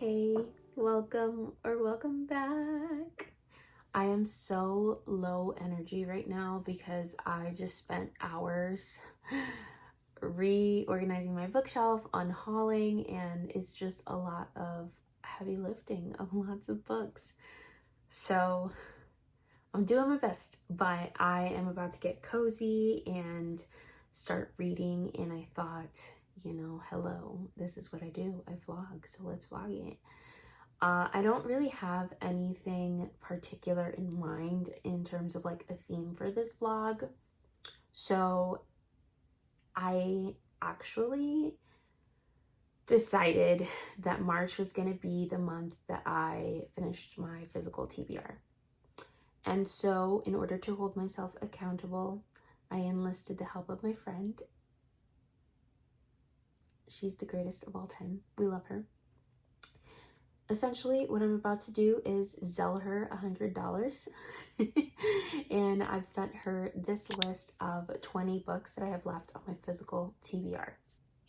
Hey, welcome back. I am so low energy right now because I just spent hours reorganizing my bookshelf, unhauling, and it's just a lot of heavy lifting of lots of books. So I'm doing my best, but I am about to get cozy and start reading, and I thought, hello, this is what I do. I vlog, so let's vlog it. I don't really have anything particular in mind in terms of like a theme for this vlog. So I actually decided that March was going to be the month that I finished my physical TBR. And so in order to hold myself accountable, I enlisted the help of my friend. She's the greatest of all time. We love her. Essentially, what I'm about to do is Zelle her $100. And I've sent her this list of 20 books that I have left on my physical TBR.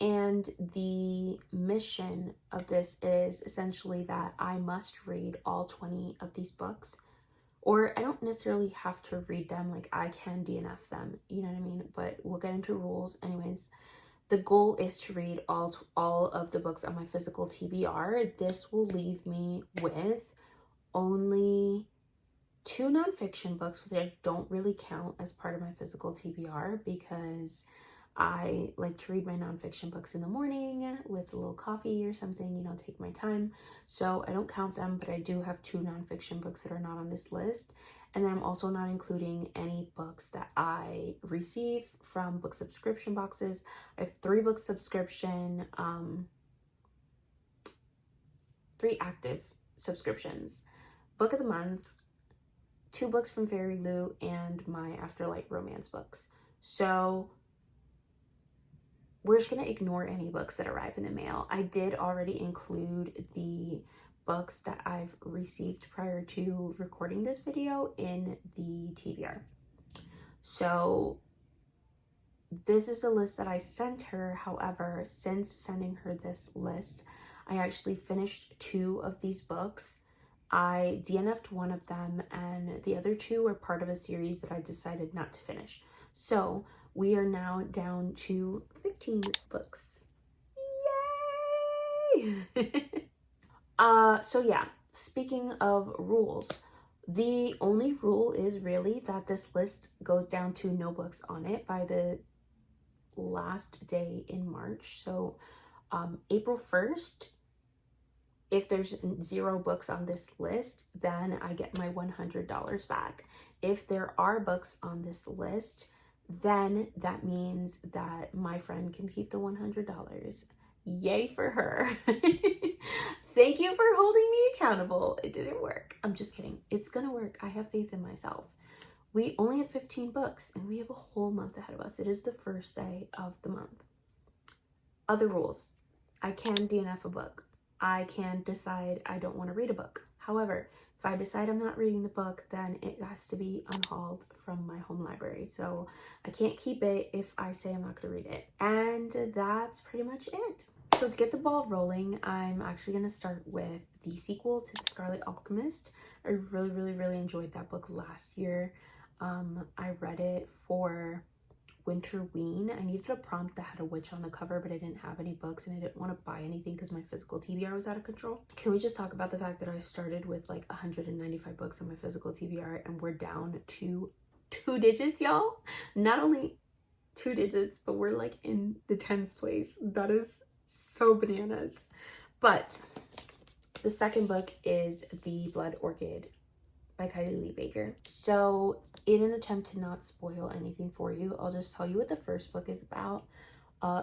And the mission of this is essentially that I must read all 20 of these books. Or I don't necessarily have to read them, like I can DNF them, you know what I mean? But we'll get into rules anyways. The goal is to read all of the books on my physical TBR. This will leave me with only 2 nonfiction books, which I don't really count as part of my physical TBR because I like to read my nonfiction books in the morning with a little coffee or something, take my time. So I don't count them, but I do have 2 nonfiction books that are not on this list. And then I'm also not including any books that I receive from book subscription boxes. I have 3 book subscription, 3 active subscriptions. Book of the month, 2 books from Fairy Lou, and my Afterlight romance books. So we're just going to ignore any books that arrive in the mail. I did already include the books that I've received prior to recording this video in the TBR. So this is the list that I sent her. However, since sending her this list, I actually finished 2 of these books. I DNF'd one of them, and the other 2 are part of a series that I decided not to finish. So we are now down to 15 books. Yay! So yeah, speaking of rules, the only rule is really that this list goes down to no books on it by the last day in March. So April 1st, if there's 0 books on this list, then I get my $100 back. If there are books on this list, then that means that my friend can keep the $100. Yay for her. Thank you for holding me accountable. It didn't work. I'm just kidding. It's gonna work. I have faith in myself. We only have 15 books and we have a whole month ahead of us. It is the first day of the month. Other rules. I can DNF a book. I can decide I don't want to read a book. However, if I decide I'm not reading the book, then it has to be unhauled from my home library. So I can't keep it if I say I'm not going to read it. And that's pretty much it. So to get the ball rolling, I'm actually going to start with the sequel to The Scarlet Alchemist. I really enjoyed that book last year. I read it for Winterween. I needed a prompt that had a witch on the cover, but I didn't have any books and I didn't want to buy anything because my physical TBR was out of control. Can we just talk about the fact that I started with like 195 books on my physical TBR and we're down to 2 digits, y'all? Not only 2 digits, but we're like in the 10th place. That is so bananas. But the second book is The Blood Orchid by Kylie Lee Baker. So in an attempt to not spoil anything for you, I'll just tell you what the first book is about.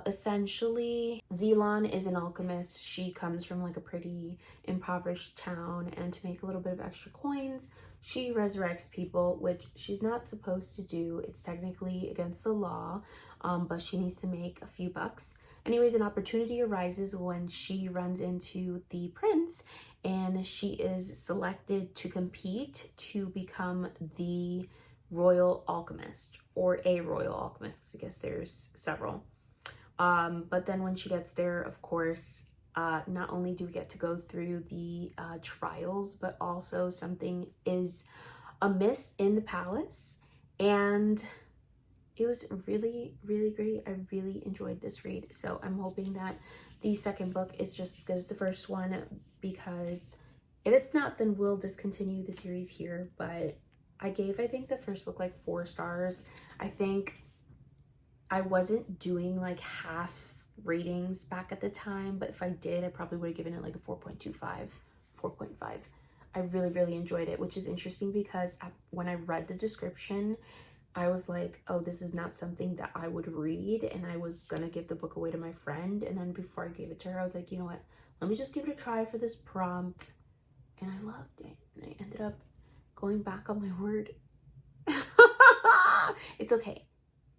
Essentially, Zelon is an alchemist. She comes from like a pretty impoverished town, and to make a little bit of extra coins, she resurrects people, which she's not supposed to do. It's technically against the law, but she needs to make a few bucks. Anyways, an opportunity arises when she runs into the prince, and she is selected to compete to become the royal alchemist, or a royal alchemist. I guess there's several. But then when she gets there, of course, not only do we get to go through the trials, but also something is amiss in the palace, and it was really, really great. I really enjoyed this read, so I'm hoping that the second book is just as good as the first one, because if it's not, then we'll discontinue the series here. But I think the first book like 4 stars. I think I wasn't doing like half ratings back at the time, but if I did, I probably would have given it like a 4.25, 4.5. I really, really enjoyed it, which is interesting because when I read the description, I was like, oh, this is not something that I would read, and I was gonna give the book away to my friend. And then before I gave it to her, I was like, you know what, let me just give it a try for this prompt. And I loved it, and I ended up going back on my word. It's okay.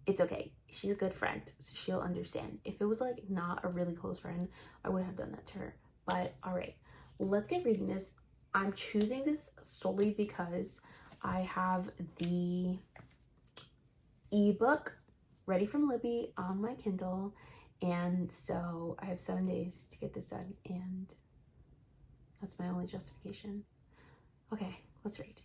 It's okay. She's a good friend, so she'll understand. If it was like not a really close friend, I wouldn't have done that to her. But all right, let's get reading this. I'm choosing this solely because I have the ebook ready from Libby on my Kindle, and so I have 7 days to get this done, and that's my only justification. Okay, let's read.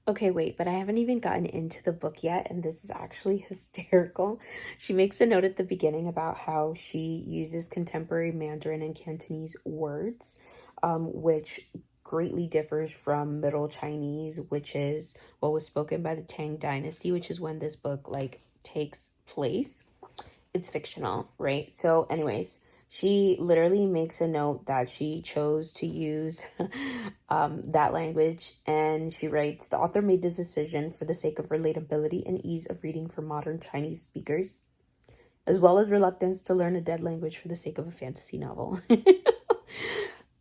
Okay, wait, but I haven't even gotten into the book yet, and this is actually hysterical. She makes a note at the beginning about how she uses contemporary Mandarin and Cantonese words, which greatly differs from Middle Chinese, which is what was spoken by the Tang Dynasty, which is when this book like takes place. It's fictional, right? So anyways, she literally makes a note that she chose to use that language, and she writes, the author made this decision for the sake of relatability and ease of reading for modern Chinese speakers, as well as reluctance to learn a dead language for the sake of a fantasy novel.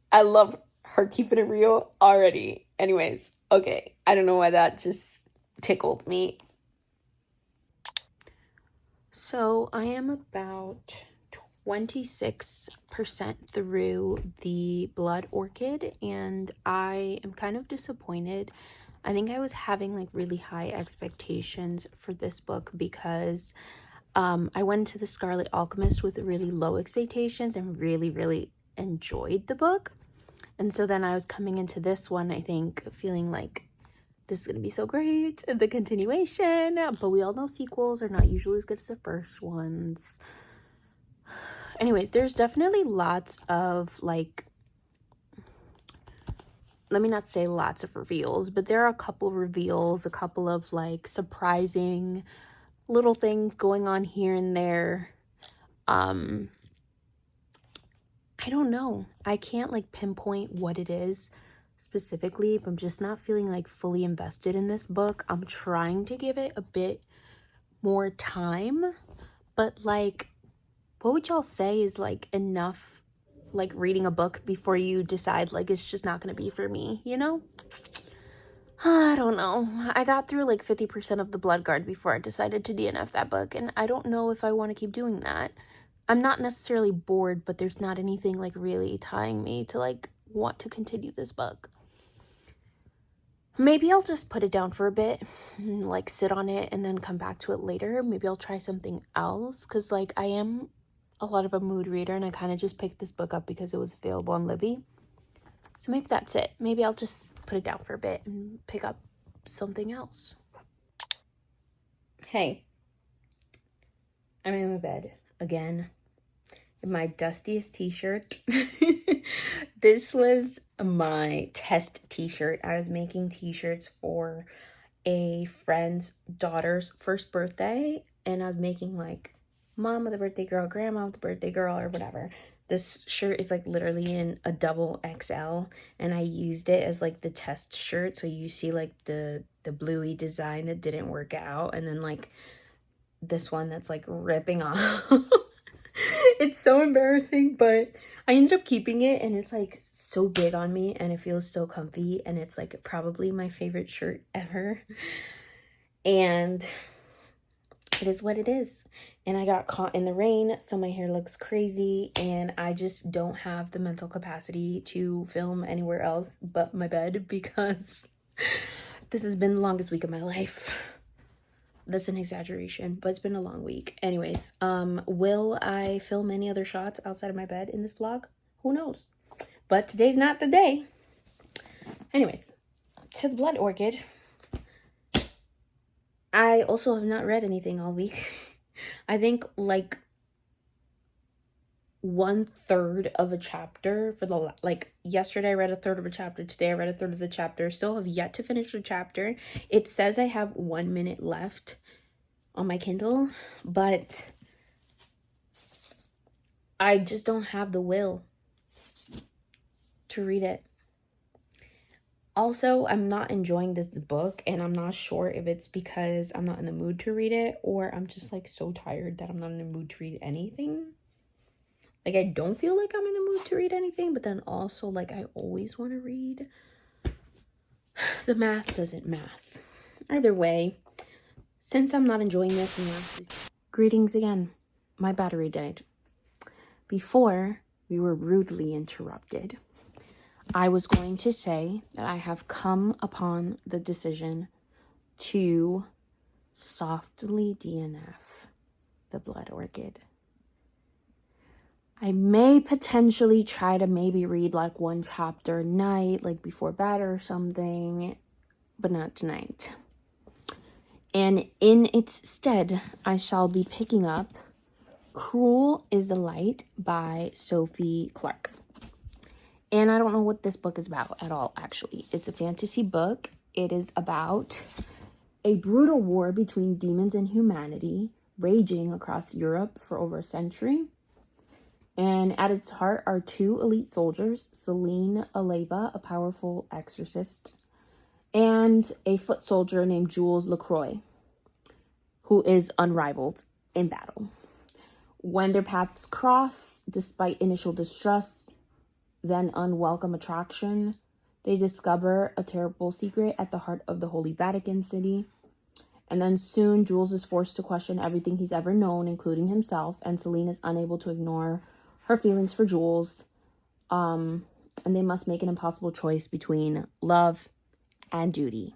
I love her keeping it real already. Anyways, okay, I don't know why that just tickled me. So I am about 26% through the Blood Orchid, and I am kind of disappointed. I think I was having like really high expectations for this book because I went into The Scarlet Alchemist with really low expectations and really, really enjoyed the book. And so then I was coming into this one, I think, feeling like this is going to be so great, the continuation. But we all know sequels are not usually as good as the first ones. Anyways, there's definitely lots of, like, let me not say lots of reveals, but there are a couple reveals, a couple of, like, surprising little things going on here and there. I don't know. I can't, like, pinpoint what it is specifically, but I'm just not feeling, like, fully invested in this book. I'm trying to give it a bit more time, but, like, what would y'all say is like enough, like reading a book before you decide like it's just not gonna be for me, you know? I don't know. I got through like 50% of the Blood Guard before I decided to DNF that book, and I don't know if I want to keep doing that. I'm not necessarily bored, but there's not anything like really tying me to like want to continue this book. Maybe I'll just put it down for a bit and like sit on it and then come back to it later. Maybe I'll try something else, because like I am a lot of a mood reader, and I kind of just picked this book up because it was available on Libby. So maybe that's it. Maybe I'll just put it down for a bit and pick up something else. Hey, I'm in my bed again in my dustiest t-shirt. This was my test t-shirt. I was making t-shirts for a friend's daughter's first birthday, and I was making like mom of the birthday girl, grandma of the birthday girl, or whatever. This shirt is like literally in a double XL, and I used it as like the test shirt. So you see like the bluey design that didn't work out, and then like this one that's like ripping off. It's so embarrassing, but I ended up keeping it, and it's like so big on me, and it feels so comfy, and it's like probably my favorite shirt ever. And it is what it is. And I got caught in the rain, so my hair looks crazy, and I just don't have the mental capacity to film anywhere else but my bed, because this has been the longest week of my life. That's an exaggeration, but it's been a long week. Anyways, will I film any other shots outside of my bed in this vlog? Who knows? But today's not the day. Anyways, to the Blood Orchid. I also have not read anything all week. I think like 1/3 of a chapter for the yesterday I read 1/3 of a chapter, today I read 1/3 of the chapter. Still have yet to finish the chapter. It says I have 1 minute left on my Kindle, but I just don't have the will to read it. Also, I'm not enjoying this book, and I'm not sure if it's because I'm not in the mood to read it, or I'm just like so tired that I'm not in the mood to read anything. Like, I don't feel like I'm in the mood to read anything, but then also like I always want to read. The math doesn't math. Either way, since I'm not enjoying this, greetings again. My battery died. Before we were rudely interrupted, I was going to say that I have come upon the decision to softly DNF the Blood Orchid. I may potentially try to maybe read like 1 chapter a night, like before bed or something, but not tonight. And in its stead, I shall be picking up Cruel is the Light by Sophie Clark. And I don't know what this book is about at all, actually. It's a fantasy book. It is about a brutal war between demons and humanity raging across Europe for over a century. And at its heart are 2 elite soldiers, Celine Aleba, a powerful exorcist, and a foot soldier named Jules Lacroix, who is unrivaled in battle. When their paths cross, despite initial distrust, then unwelcome attraction, they discover a terrible secret at the heart of the Holy Vatican City. And then soon, Jules is forced to question everything he's ever known, including himself, and Celine is unable to ignore her feelings for Jules. And they must make an impossible choice between love and duty.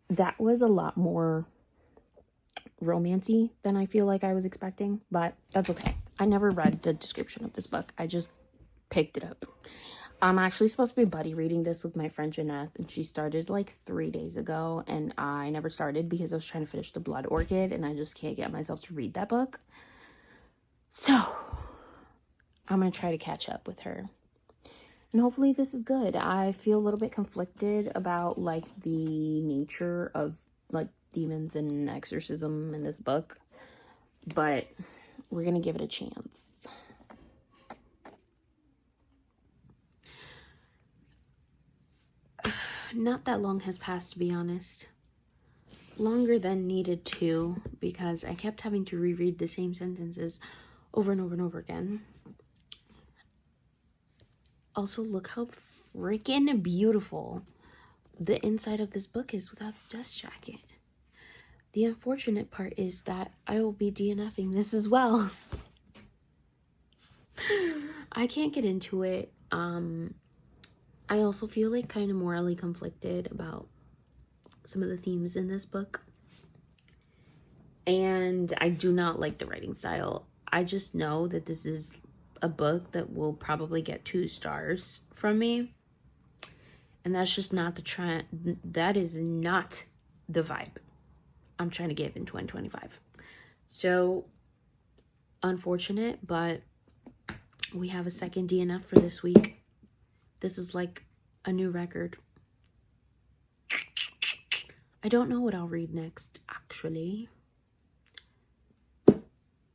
That was a lot more romancy than I feel like I was expecting, but that's okay. I never read the description of this book. I just picked it up. I'm actually supposed to be buddy reading this with my friend Jeanette, and she started like 3 days ago, and I never started because I was trying to finish The Blood Orchid, and I just can't get myself to read that book. So I'm going to try to catch up with her. And hopefully this is good. I feel a little bit conflicted about like the nature of like demons and exorcism in this book, but we're going to give it a chance. Not that long has passed, to be honest. Longer than needed to, because I kept having to reread the same sentences over and over and over again. Also, look how freaking beautiful the inside of this book is without the dust jacket. The unfortunate part is that I will be DNFing this as well. I can't get into it. I also feel like kind of morally conflicted about some of the themes in this book. And I do not like the writing style. I just know that this is a book that will probably get 2 stars from me. And that's just not the trend. That is not the vibe I'm trying to give in 2025. So, unfortunate, but we have a second DNF for this week. This is like a new record. I don't know what I'll read next, actually.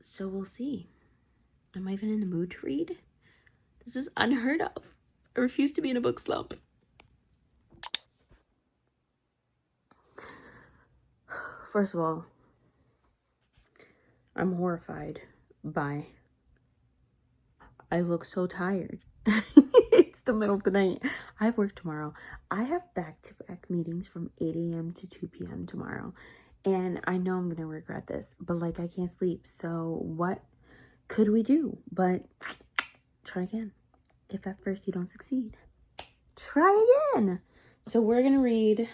So we'll see. Am I even in the mood to read? This is unheard of. I refuse to be in a book slump. First of all, I'm horrified by I look so tired. It's the middle of the night. I have work tomorrow. I have back-to-back meetings from 8 a.m. to 2 p.m. tomorrow. And I know I'm going to regret this, but like I can't sleep. So what could we do? But try again. If at first you don't succeed, try again. So we're going to read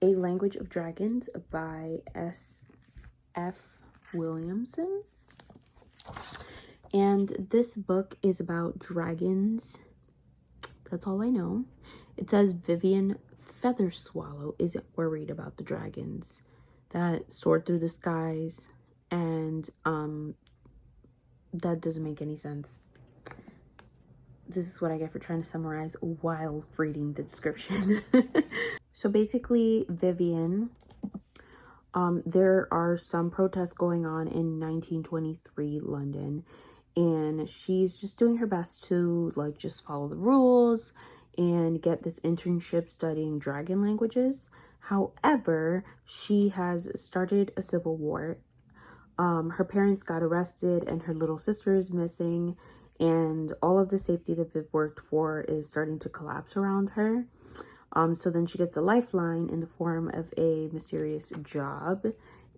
A Language of Dragons by S.F. Williamson. And this book is about dragons. That's all I know. It says Vivian Featherswallow isn't worried about the dragons that soared through the skies, and that doesn't make any sense. This is what I get for trying to summarize while reading the description. So basically, Vivian, there are some protests going on in 1923 London, and she's just doing her best to like just follow the rules and get this internship studying dragon languages. However, she has started a civil war. Her parents got arrested and her little sister is missing, and all of the safety that Viv worked for is starting to collapse around her. So then she gets a lifeline in the form of a mysterious job,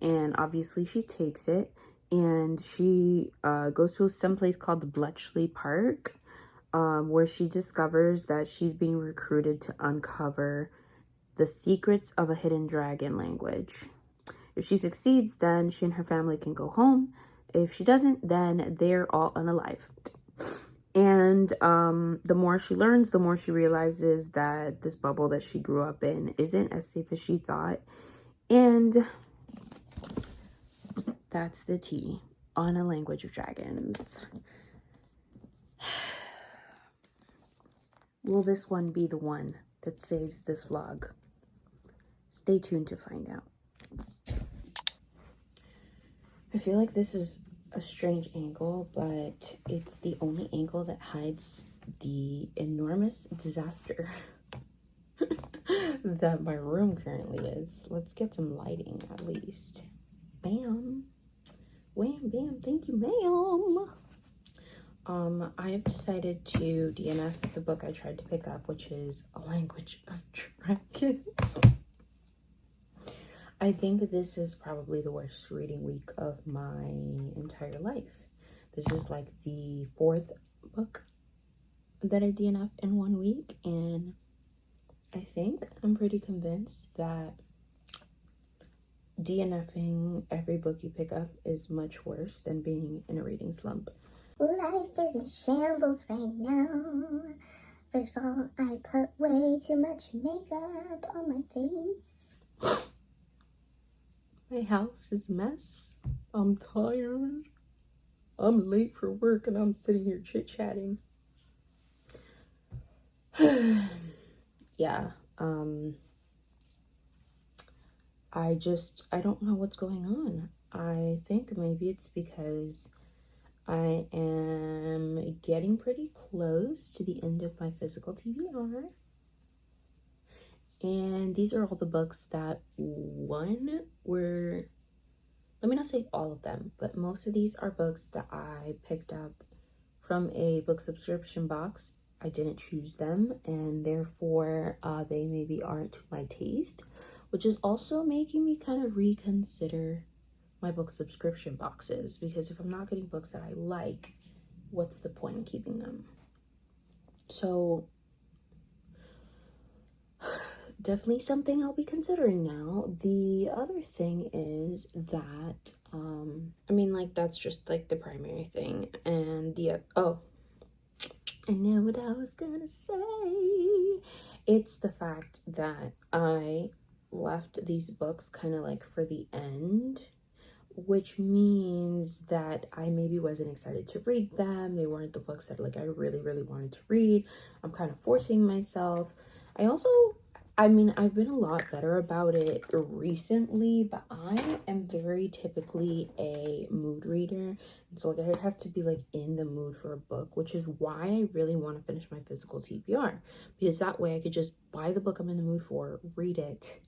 and obviously she takes it, and she goes to some place called the Bletchley Park, where she discovers that she's being recruited to uncover the secrets of a hidden dragon language. If she succeeds, then she and her family can go home. If she doesn't, then they're all unalived. And the more she learns, the more she realizes that this bubble that she grew up in isn't as safe as she thought. And that's the tea on A Language of Dragons. Will this one be the one that saves this vlog? Stay tuned to find out. I feel like this is a strange angle, but it's the only angle that hides the enormous disaster that my room currently is. Let's get some lighting at least. Bam. Wham, bam. Thank you, ma'am. I have decided to DNF the book I tried to pick up, which is A Language of Dragons. I think this is probably the worst reading week of my entire life. This is like the 4th book that I DNF in 1 week, and I think I'm pretty convinced that DNFing every book you pick up is much worse than being in a reading slump. Life is in shambles right now. First of all, I put way too much makeup on my face. My house is a mess. I'm tired. I'm late for work and I'm sitting here chit-chatting. Yeah, I don't know what's going on. I think maybe it's because I am getting pretty close to the end of my physical TBR. And these are all the books that let me not say all of them, but most of these are books that I picked up from a book subscription box. I didn't choose them, and therefore they maybe aren't to my taste, which is also making me kind of reconsider my book subscription boxes, because if I'm not getting books that I like, what's the point in keeping them? So definitely something I'll be considering now. The other thing is that I mean, like, that's just like the primary thing. And I know what I was gonna say. It's the fact that I left these books kind of like for the end, which means that I maybe wasn't excited to read them. They weren't the books that like I really, really wanted to read. I'm kind of forcing myself. I mean, I've been a lot better about it recently, but I am very typically a mood reader. And so like I have to be like in the mood for a book, which is why I really want to finish my physical TBR, because that way I could just buy the book I'm in the mood for, read it,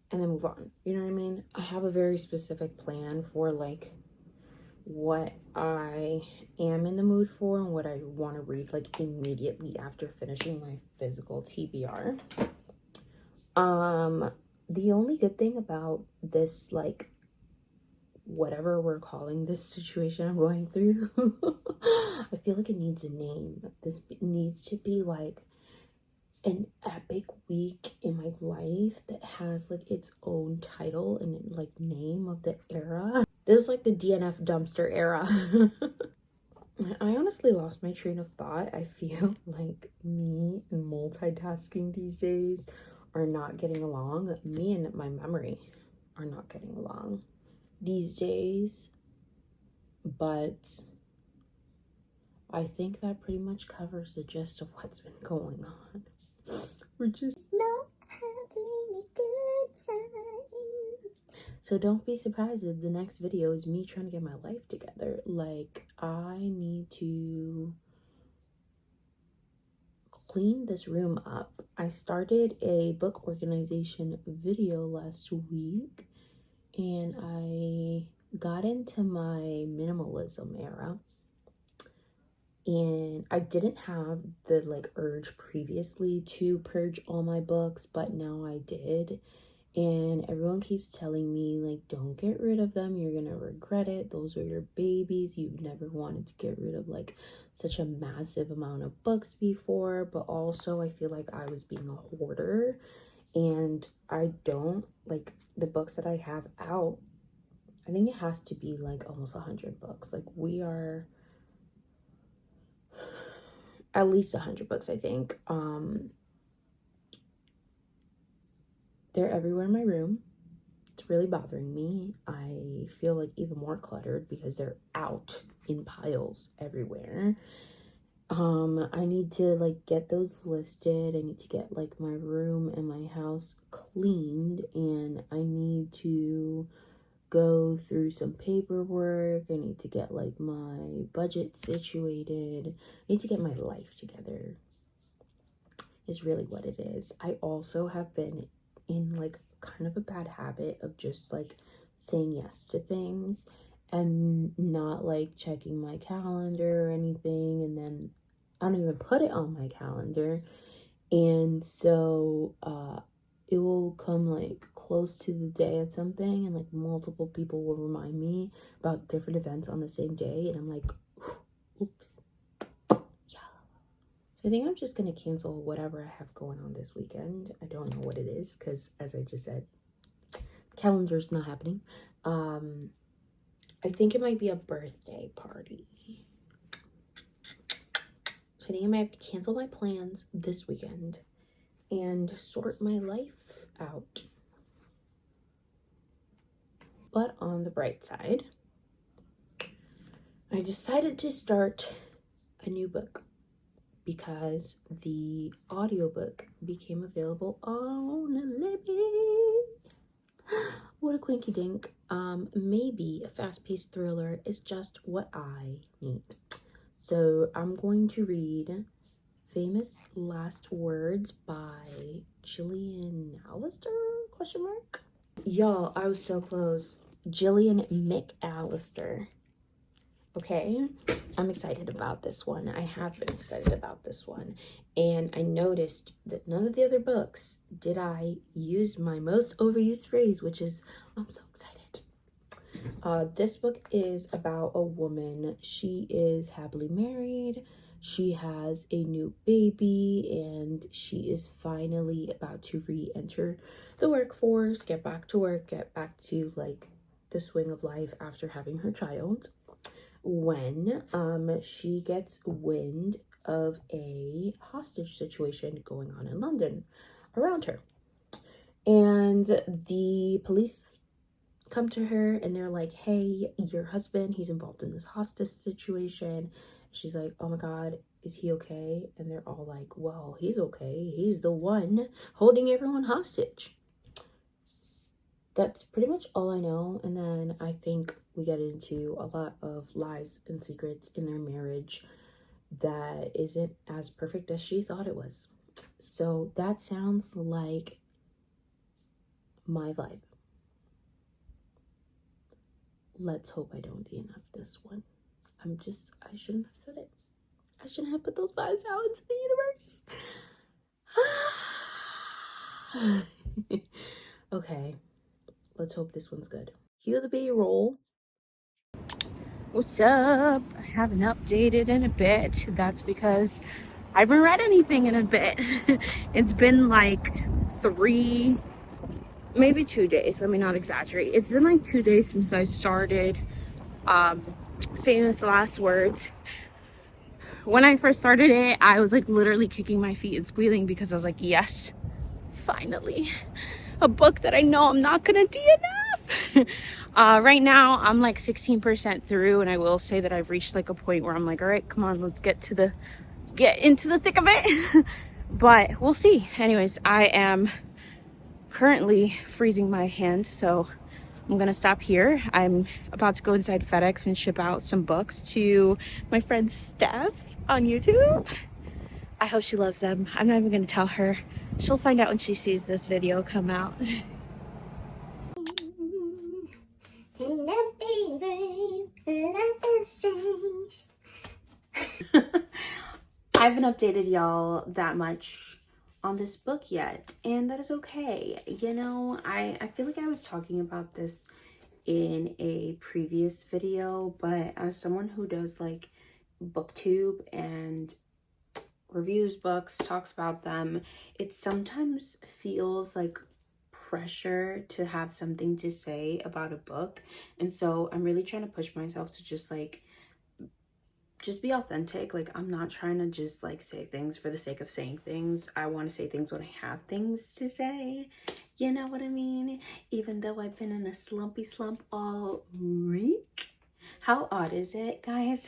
and then move on. You know what I mean? I have a very specific plan for like what I am in the mood for and what I want to read like immediately after finishing my physical TBR. The only good thing about this, like, whatever we're calling this situation I'm going through, I feel like it needs a name. This needs to be like an epic week in my life that has like its own title and like name of the era. This is like the DNF Dumpster Era. I honestly lost my train of thought. I feel like me and multitasking these days are not getting along. Me and my memory are not getting along these days. But I think that pretty much covers the gist of what's been going on. We're just not having a good time. So don't be surprised if the next video is me trying to get my life together. Like, I need to clean this room up. I started a book organization video last week, and I got into my minimalism era. And I didn't have the like urge previously to purge all my books, but now I did. And everyone keeps telling me, like, don't get rid of them. You're going to regret it. Those are your babies. You've never wanted to get rid of, like, such a massive amount of books before. But also, I feel like I was being a hoarder. And I don't, like, the books that I have out, I think it has to be, like, almost 100 books. Like, we are at least 100 books, I think. They're everywhere in my room. It's really bothering me. I feel like even more cluttered because they're out in piles everywhere. I need to like get those listed. I need to get like my room and my house cleaned, and I need to go through some paperwork. I need to get like my budget situated. I need to get my life together is really what it is. I also have been in like kind of a bad habit of just like saying yes to things and not like checking my calendar or anything, and then I don't even put it on my calendar. And so it will come like close to the day of something, and like multiple people will remind me about different events on the same day, and I'm like, oops. I think I'm just going to cancel whatever I have going on this weekend. I don't know what it is because, as I just said, calendar's not happening. I think it might be a birthday party. So I think I might have to cancel my plans this weekend and sort my life out. But on the bright side, I decided to start a new book, because the audiobook became available on Libby. What a quinky dink. Maybe a fast-paced thriller is just what I need. So I'm going to read Famous Last Words by Gillian McAllister? Question mark. Y'all, I was so close. Gillian McAllister. Okay, I'm excited about this one. I have been excited about this one. And I noticed that none of the other books did I use my most overused phrase, which is, I'm so excited. This book is about a woman. She is happily married. She has a new baby, and she is finally about to re-enter the workforce, get back to work, get back to like the swing of life after having her child, when she gets wind of a hostage situation going on in London around her. And the police come to her and they're like, hey, your husband, he's involved in this hostage situation. She's like, oh my God, is he okay? And they're all like, well, he's okay. He's the one holding everyone hostage. That's pretty much all I know. And then I think we get into a lot of lies and secrets in their marriage that isn't as perfect as she thought it was. So that sounds like my vibe. Let's hope I don't DNF this one. I shouldn't have said it. I shouldn't have put those vibes out into the universe. Okay. Let's hope this one's good. Cue the B-roll. What's up? I haven't updated in a bit. That's because I haven't read anything in a bit. It's been like 3 maybe 2 days, let me not exaggerate. It's been like 2 days since I started Famous Last Words. When I first started it, I was like literally kicking my feet and squealing because I was like, yes, finally, a book that I know I'm not gonna DNF. Right now I'm like 16% through, and I will say that I've reached like a point where I'm like, all right, come on, let's get into the thick of it. But we'll see. Anyways, I am currently freezing my hand, so I'm gonna stop here. I'm about to go inside FedEx and ship out some books to my friend Steph on YouTube. I hope she loves them. I'm not even gonna tell her. She'll find out when she sees this video come out. In a big grave, life has changed. I haven't updated y'all that much on this book yet, and that is okay. You know, I feel like I was talking about this in a previous video, but as someone who does like Booktube and reviews books, talks about them, it sometimes feels like pressure to have something to say about a book. And so I'm really trying to push myself to just be authentic. Like, I'm not trying to just like say things for the sake of saying things. I want to say things when I have things to say. You know what I mean? Even though I've been in a slumpy slump all week. How odd is it, guys?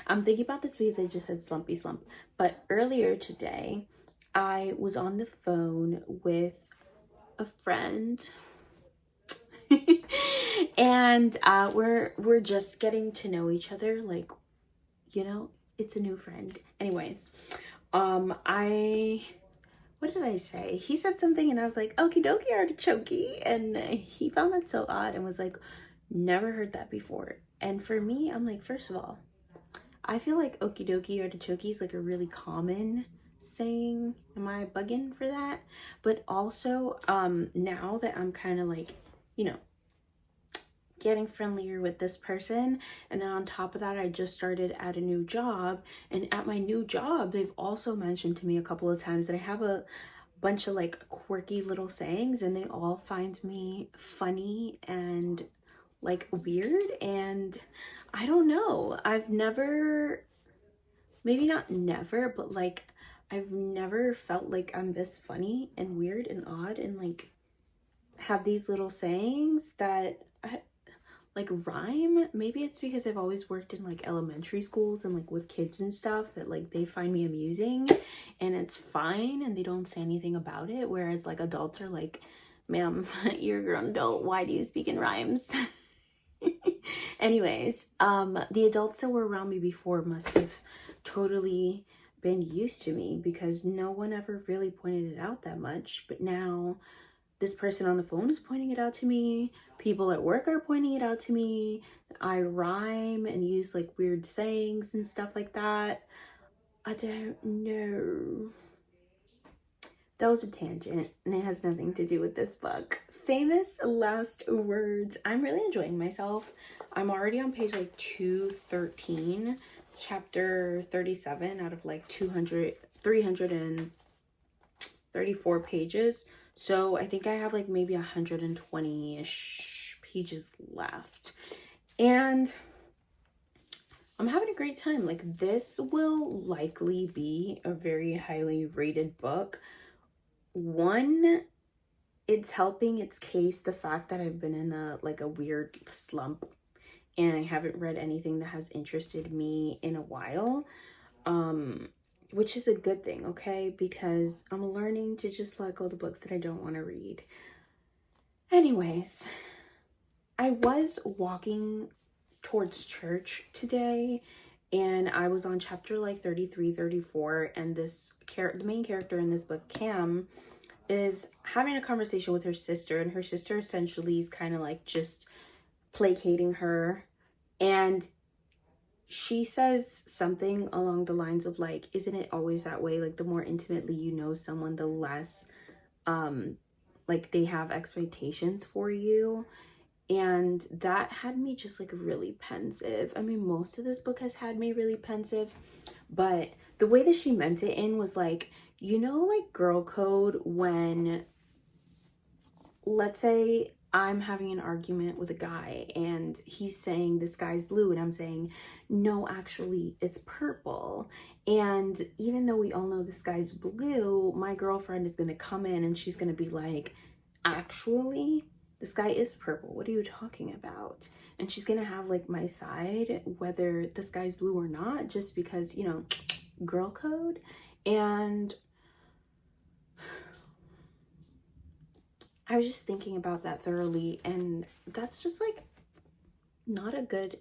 I'm thinking about this because I just said slumpy slump. But earlier today, I was on the phone with a friend. And we're just getting to know each other, like, you know, it's a new friend. Anyways, what did I say? He said something and I was like, okie dokie artichoke, and he found that so odd and was like, never heard that before. And for me, I'm like, first of all, I feel like okie dokie artichoke is like a really common saying. Am I bugging for that? But also, now that I'm kind of like, you know, getting friendlier with this person, and then on top of that, I just started at a new job, and at my new job they've also mentioned to me a couple of times that I have a bunch of like quirky little sayings, and they all find me funny and like weird. And I don't know, I've never, maybe not never, but like I've never felt like I'm this funny and weird and odd and like have these little sayings that like rhyme. Maybe it's because I've always worked in like elementary schools and like with kids and stuff, that like they find me amusing and it's fine and they don't say anything about it, whereas like adults are like, ma'am, you're a grown adult, why do you speak in rhymes? Anyways, the adults that were around me before must have totally been used to me because no one ever really pointed it out that much. But now this person on the phone is pointing it out to me. People at work are pointing it out to me. I rhyme and use like weird sayings and stuff like that. I don't know. That was a tangent and it has nothing to do with this book. Famous Last Words. I'm really enjoying myself. I'm already on page like 213, chapter 37 out of like 334 pages. So I think I have like maybe 120-ish pages left. And I'm having a great time. Like, this will likely be a very highly rated book. One, it's helping its case the fact that I've been in a weird slump and I haven't read anything that has interested me in a while. Which is a good thing, okay? Because I'm learning to just let go of the books that I don't want to read. Anyways, I was walking towards church today and I was on chapter like 33, 34, and the main character in this book, Cam, is having a conversation with her sister, and her sister essentially is kind of like just placating her, and she says something along the lines of like, isn't it always that way? Like, the more intimately you know someone, the less like they have expectations for you. And that had me just like really pensive. I mean, most of this book has had me really pensive, but the way that she meant it in was like, you know, like girl code when let's say I'm having an argument with a guy and he's saying the sky's blue and I'm saying, no, actually it's purple. And even though we all know the sky's blue, my girlfriend is going to come in and she's going to be like, actually, the sky is purple. What are you talking about? And she's going to have like my side, whether the sky's blue or not, just because, you know, girl code. And I was just thinking about that thoroughly, and that's just like not a good.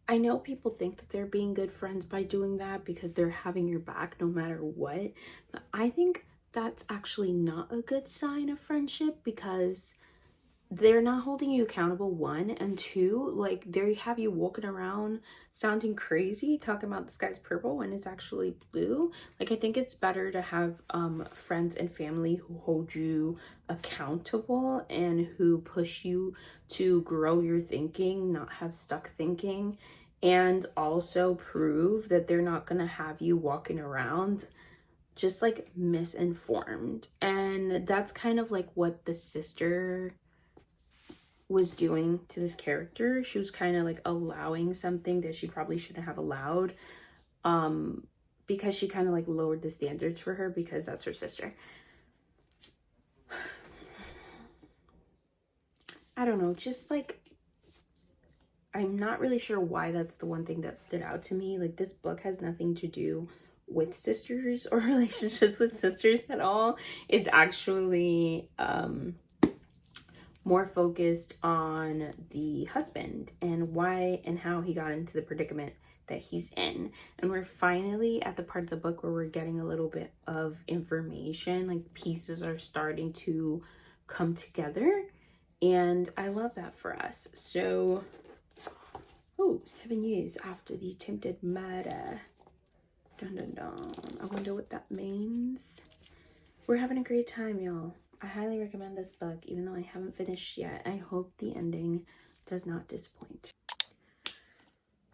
I know people think that they're being good friends by doing that because they're having your back no matter what, but I think that's actually not a good sign of friendship because they're not holding you accountable, one, and two, like they have you walking around sounding crazy talking about the sky's purple when it's actually blue. Like, I think it's better to have friends and family who hold you accountable and who push you to grow your thinking, not have stuck thinking, and also prove that they're not gonna have you walking around just like misinformed. And that's kind of like what the sister was doing to this character. She was kind of like allowing something that she probably shouldn't have allowed, because she kind of like lowered the standards for her because that's her sister. I don't know, just like, I'm not really sure why that's the one thing that stood out to me. Like, this book has nothing to do with sisters or relationships with sisters at all. It's actually more focused on the husband and why and how he got into the predicament that he's in. And we're finally at the part of the book where we're getting a little bit of information, like pieces are starting to come together, and I love that for us. So, 7 years after the attempted murder. Dun dun dun. I wonder what that means. We're having a great time, y'all. I highly recommend this book, even though I haven't finished yet. I hope the ending does not disappoint.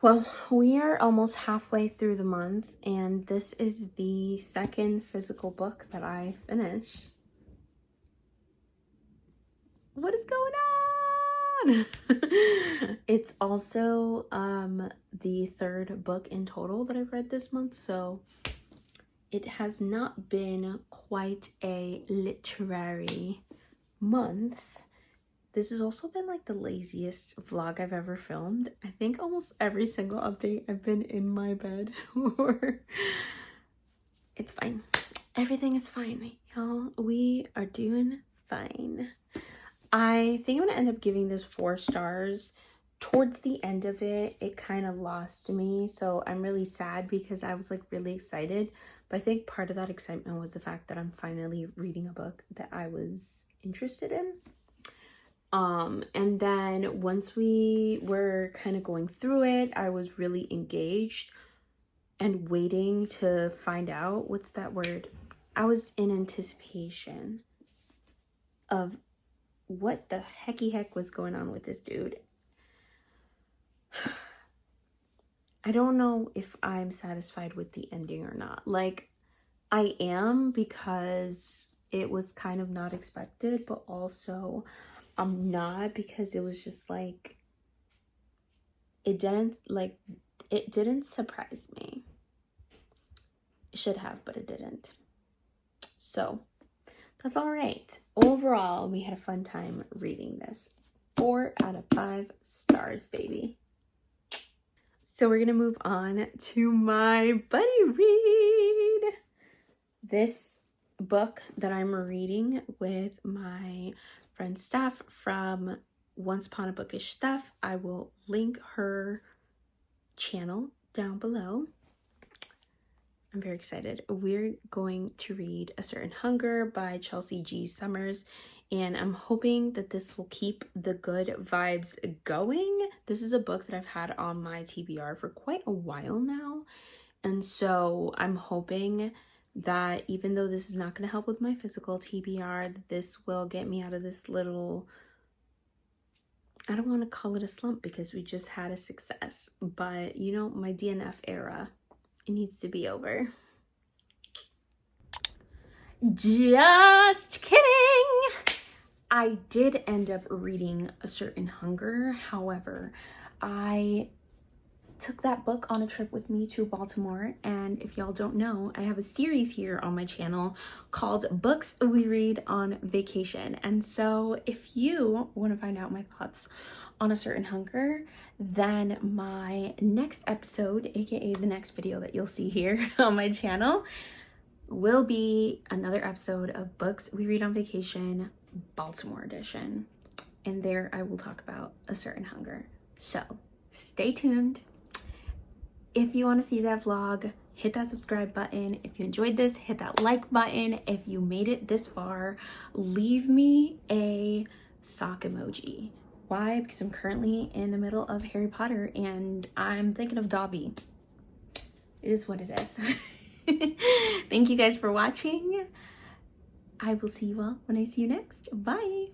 Well, we are almost halfway through the month, and this is the second physical book that I finished. What is going on? It's also the third book in total that I've read this month, so it has not been quite a literary month. This has also been like the laziest vlog I've ever filmed. I think almost every single update I've been in my bed or it's fine. Everything is fine, y'all. We are doing fine. I think I'm gonna end up giving this 4 stars. Towards the end of it, it kind of lost me, so I'm really sad because I was like really excited. But I think part of that excitement was the fact that I'm finally reading a book that I was interested in. And then once we were kind of going through it, I was really engaged and waiting to find out, what's that word? I was in anticipation of what the heck was going on with this dude. I don't know if I'm satisfied with the ending or not. Like, I am, because it was kind of not expected, but also I'm not, because it was just like, it didn't surprise me. It should have, but it didn't. So that's all right. Overall, we had a fun time reading this. 4 out of 5 stars, baby. So we're gonna move on to my buddy read. This book that I'm reading with my friend Steph from Once Upon a Bookish Stuff. I will link her channel down below. I'm very excited. We're going to read A Certain Hunger by Chelsea G. Summers, and I'm hoping that this will keep the good vibes going. This is a book that I've had on my TBR for quite a while now, and so I'm hoping that even though this is not going to help with my physical TBR, this will get me out of this little, I don't want to call it a slump because we just had a success, but you know, my DNF era. It needs to be over. Just kidding. I did end up reading A Certain Hunger. However, I took that book on a trip with me to Baltimore, and if y'all don't know, I have a series here on my channel called Books We Read on Vacation. And so if you want to find out my thoughts on A Certain Hunger, then my next episode, aka the next video that you'll see here on my channel, will be another episode of Books We Read on Vacation, Baltimore edition. And there I will talk about A Certain Hunger. So stay tuned. If you want to see that vlog, hit that subscribe button. If you enjoyed this, hit that like button. If you made it this far, leave me a sock emoji. Why? Because I'm currently in the middle of Harry Potter and I'm thinking of Dobby. It is what it is. Thank you guys for watching. I will see you all when I see you next. Bye.